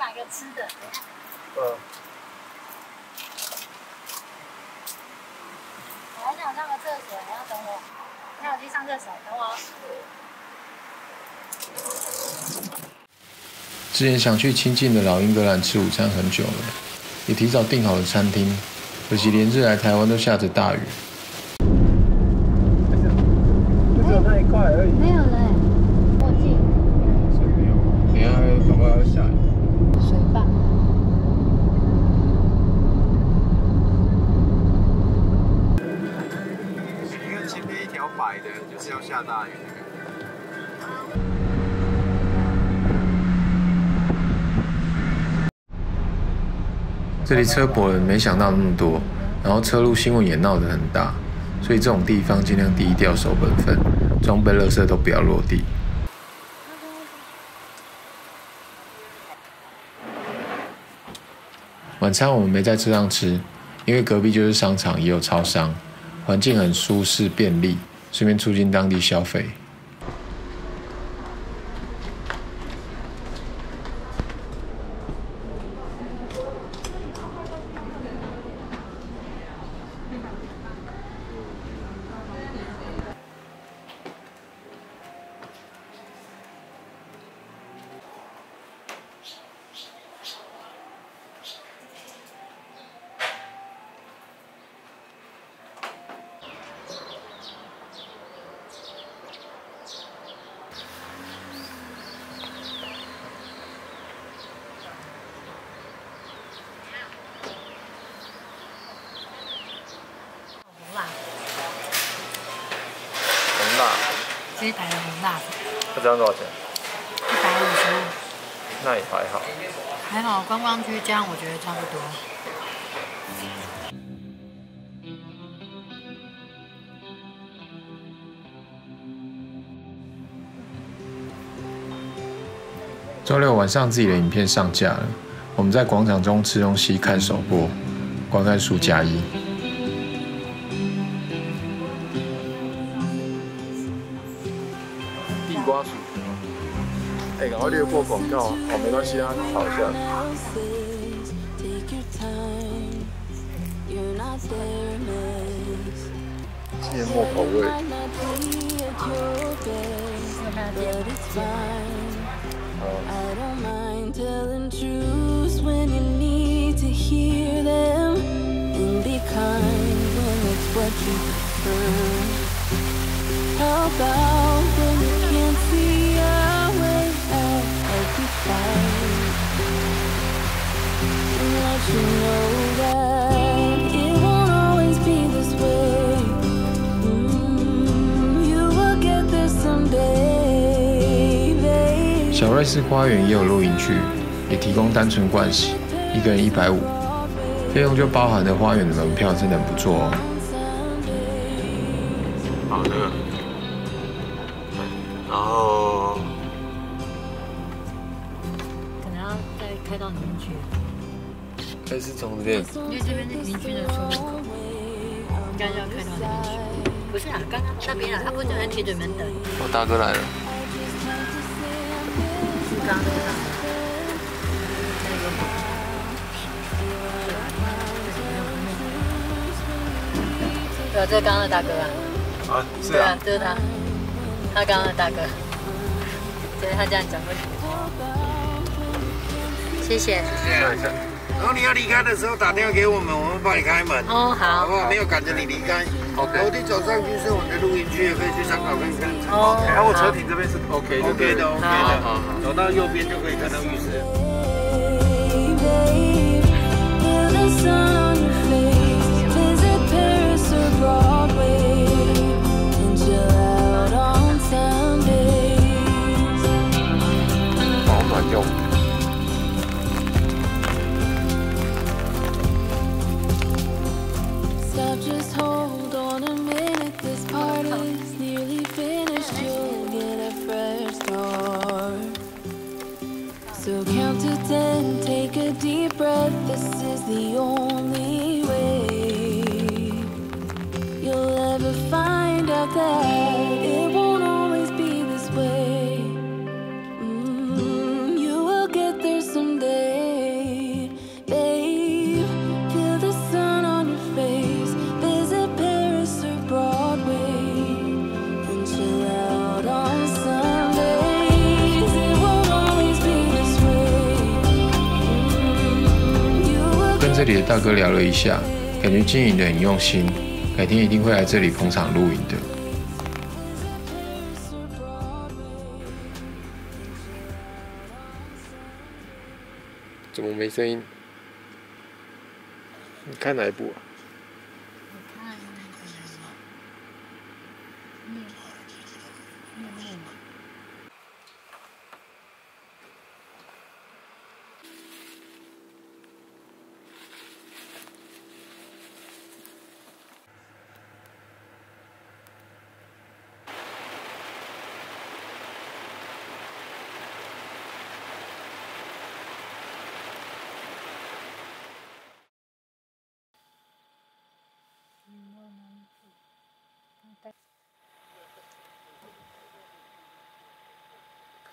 讲一个吃的。我还想上个厕所，你要等我。那我去上厕所，等我。之前想去清境的老英格兰吃午餐很久了，也提早订好了餐厅，可惜连日来台湾都下着大雨。就只有那一块而已。没有了，墨镜。所以没有，等一下搞不好要下雨。水坝。因为前面一条白的，就是要下大雨那个。这里车泊人没想到那么多，然后车路新闻也闹得很大，所以这种地方尽量低调守本分，装备垃圾都不要落地。晚餐我们没在车上吃，因为隔壁就是商场，也有超商，环境很舒适便利，顺便促进当地消费。红辣，这一台的红辣，那这样多少钱？ 155，那也还好。还好观光区这样我觉得差不多。周六晚上自己的影片上架了，我们在广场中吃东西看首播，观看数加1。地瓜薯条，哎，赶快略过广告，哦，没关系啊，炒一下。芥末口味。I don't mind telling truths when you need to hear them, and be kind when it's what you prefer. How about when you can't see a way out? I'll be fine and let you know that it won't always be this way. You will get there someday. 小瑞士花园也有露营区，也提供单纯盥洗，一个人150，费用就包含了花园的门票，真的很不错哦。好的。然后可能要再开到里面去，还是从这边。因为这边是营区的出入口，应该要开到那边去。不是啊，刚刚那边啊，他不是就在铁嘴门等。我大哥来了。刚刚那个。对啊，这是刚刚的大哥啊。啊，是对啊啊，，这是他，他刚刚的大哥。所以他这样讲会。谢谢。看一下。然后你要离开的时候打电话给我们，我们帮你开门，哦，好。好不好？没有赶着你离开。OK 楼梯走上去是我们的露营区，也可以去参考看看。哦。然后我车停这边是 OK 的 OK 的，OK 的。好好。走到右边就可以看到浴室。 Feel the sun on your face. Visit Paris or Broadway and chill out on Sundays. 保暖用。 Stop, just hold on a minute. This part is nearly finished. You'll get a fresh start. So count to 10, take a deep breath. This is the only way you'll ever find out that it won't always be this way. You will get there someday. 这里的大哥聊了一下，感觉经营得很用心，改天一定会来这里捧场露营的。怎么没声音？你看哪一部啊？我看面目。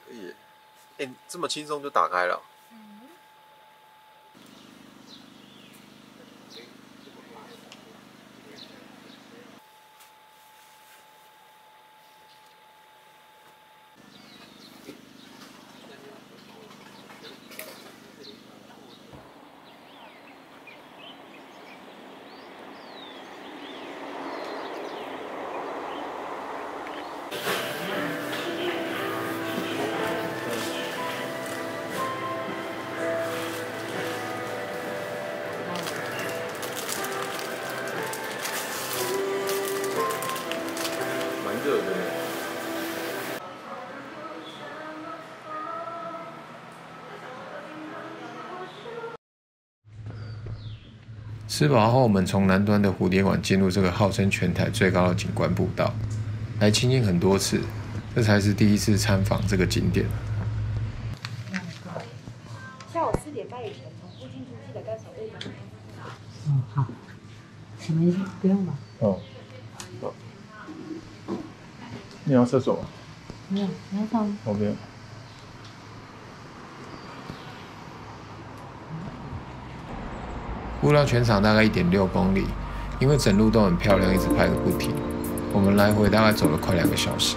可以，这么轻松就打开了。热的。吃饱后，我们从南端的蝴蝶馆进入这个号称全台最高的景观步道，来亲近很多次，这才是第一次参访这个景点。下午4点半以前从附近出去的到小队长。好，什么意思？不用吧？哦。你要厕所吗？没有，你要上吗？我不用。步道全长大概1.6公里，因为整路都很漂亮，一直拍个不停。我们来回大概走了快2个小时。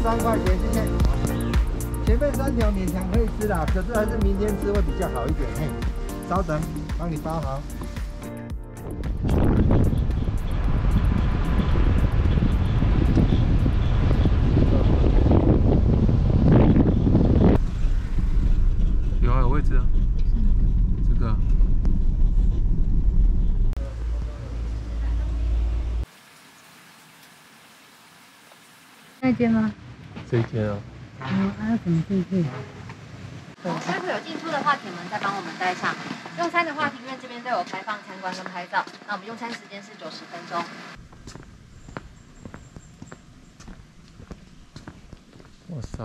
3块钱，谢谢。前面3条勉强可以吃啦，可是还是明天吃会比较好一点。嘿，稍等，帮你包好。有位置啊，这个。那间吗？这一间啊。还要怎么进去？待会有进出的话，铁门再帮我们带上。用餐的话，庭院这边都有开放参观跟拍照。那我们用餐时间是90分钟。哇塞，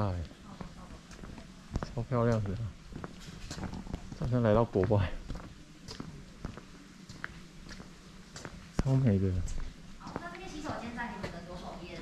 超漂亮的，好像来到国外，超美的。好，那这边洗手间在你们的左手边。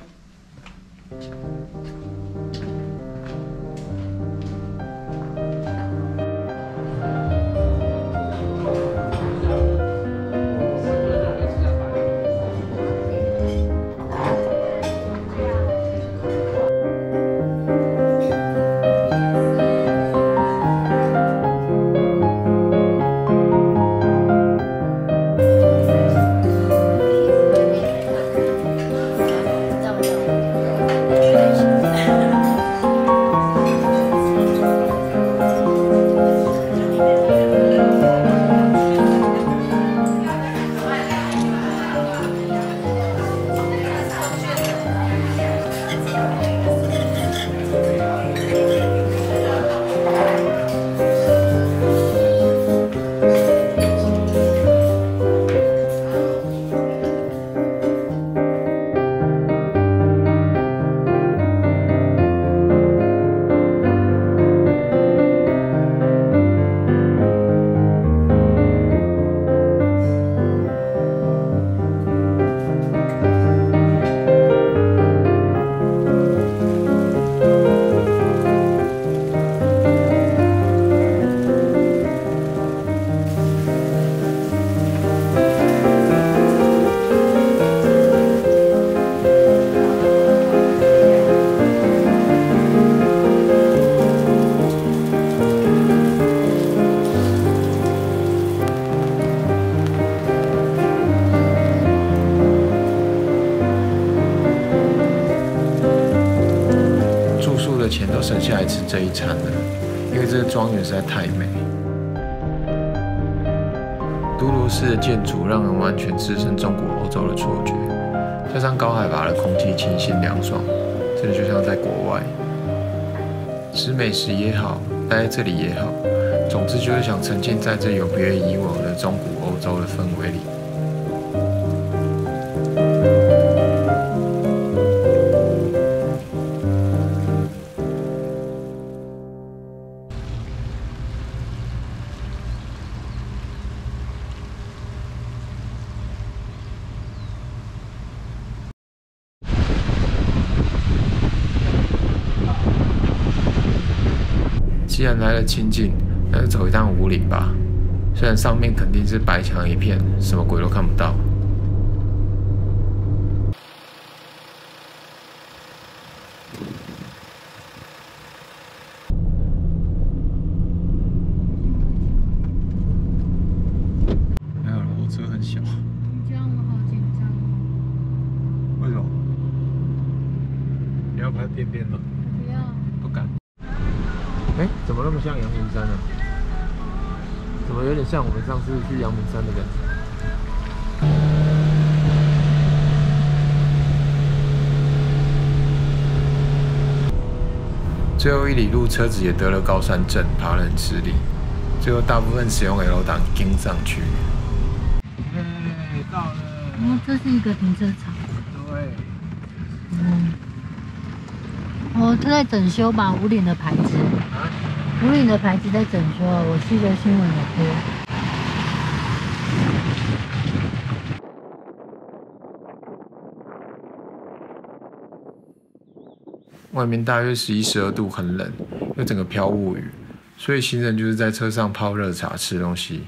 钱都省下来吃这一餐了，因为这个庄园实在太美。都罗斯的建筑让人完全置身中古欧洲的错觉，加上高海拔的空气清新凉爽，真的就像在国外。吃美食也好，待在这里也好，总之就是想沉浸在这有别以往的中古欧洲的氛围里。既然来了清境，那就走一趟武岭吧。虽然上面肯定是白墙一片，什么鬼都看不到。还好我车很小。你这样我好紧张哦。为什么？你要拍边边吗？不要。不敢。哎，怎么那么像阳明山呢？怎么有点像我们上次去阳明山的感觉？最后1里路，车子也得了高山症，爬得很吃力，最后大部分使用 L 档跟上去。到了。哦，这是一个停车场。对。哦，他在整修吧，武岭的牌子。武岭的牌子在整修，我记得新闻有播。外面大约11、12度，很冷，又整个飘雾雨，所以行人就是在车上泡热茶、吃东西。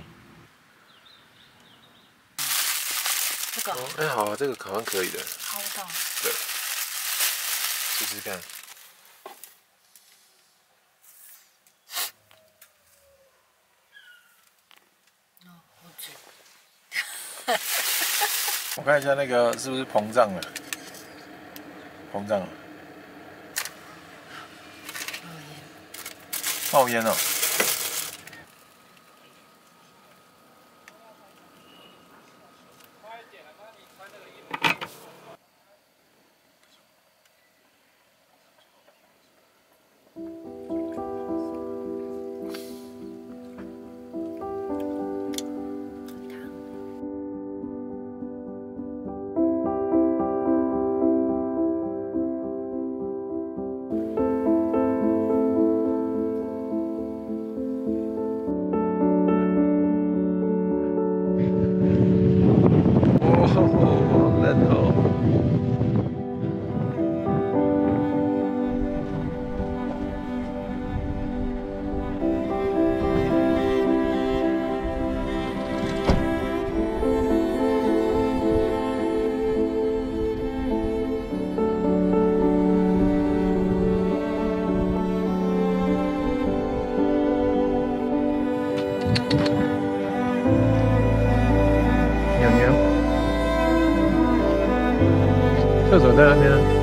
这个。哎，好啊，这个好像可以的。好的。对，试试看。我看一下那个是不是膨胀了？膨胀了。冒烟哦。厕所在那边啊。